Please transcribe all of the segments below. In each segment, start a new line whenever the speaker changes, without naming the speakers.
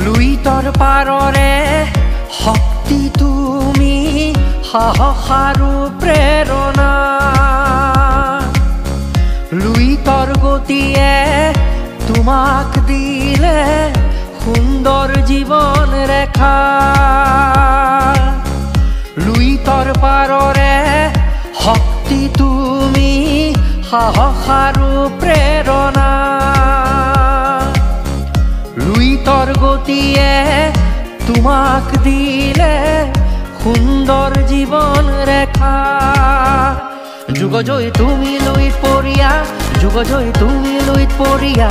লুইতৰ পাৰৰে শক্তি তুমি, সাহস আৰু প্ৰেৰণা। লুইতৰ গতিয়ে তোমাক দিলে সুন্দৰ জীৱন ৰেখা। লুইতৰ পাৰৰে শক্তি তুমি, সাহস আৰু প্ৰেৰণা। লুইতৰ গতিয়ে তোমাক দিলে সুন্দৰ জীৱন ৰেখা। যুগজয়ী তুমি লুইত পৰিয়া, যুগজয়ী তুমি লুইত পৰিয়া,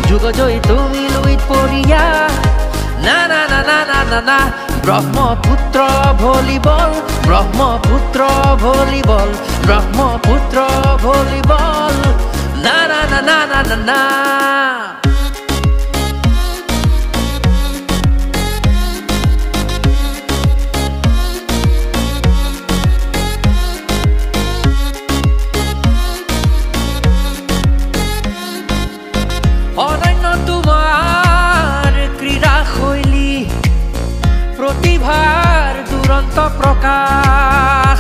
যুগজয়ী তুমি লুইত পৰিয়া। না না না না না না না, Brahmaputra volleyball, Brahmaputra volleyball, Brahmaputra volleyball. না না না না না না না। অনন্য তোমাৰ ক্ৰীড়া শৈলী, প্ৰতিভাৰ দুৰন্ত প্ৰকাশ।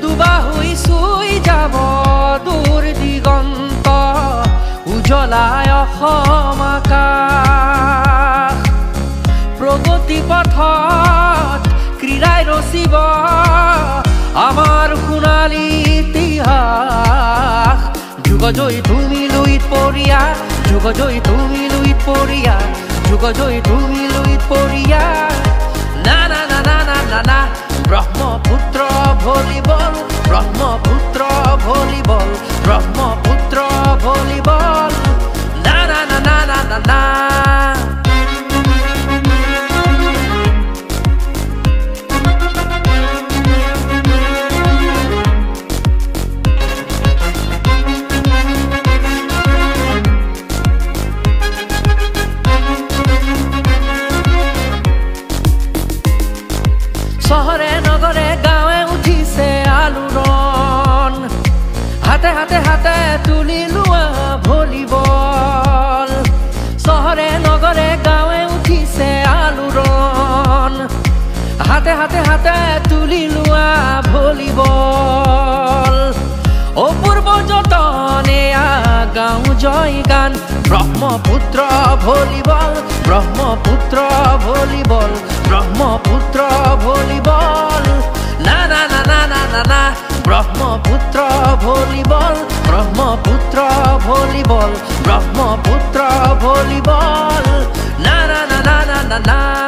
দুবাহুই চুই যাব দূৰ দিগন্ত, উজ্বলাই অসম আকাশ। প্ৰগতি পথত ক্ৰীড়াই ৰচিব আমাৰ সোণালী ইতিহাস। যুগজয়ী তুমি লুইত পৰিয়া, যুগজয়ী তুমি লুইত পৰিয়া, যুগজয়ী তুমি লুইত পৰিয়া। না না না না না না না, Brahmaputra volleyball, Brahmaputra volleyball, Brahmaputra volleyball. না না না না না না না। চহৰে নগৰে গাঁৱে উঠিছে আলোড়ন, হাতে হাতে হাতে তুলি লোৱা ভলীবল। চহৰে নগৰে গাঁৱে উঠিছে আলোড়ন, হাতে হাতে হাতে তুলি লোৱা ভলীবল। অপূৰ্ব যতনে গাঁও জয় গান, Brahmaputra volleyball, Brahmaputra volleyball, Brahmaputra volleyball. না না না না না না না, Brahmaputra volleyball, Brahmaputra volleyball, Brahmaputra volleyball. না না না না না না না।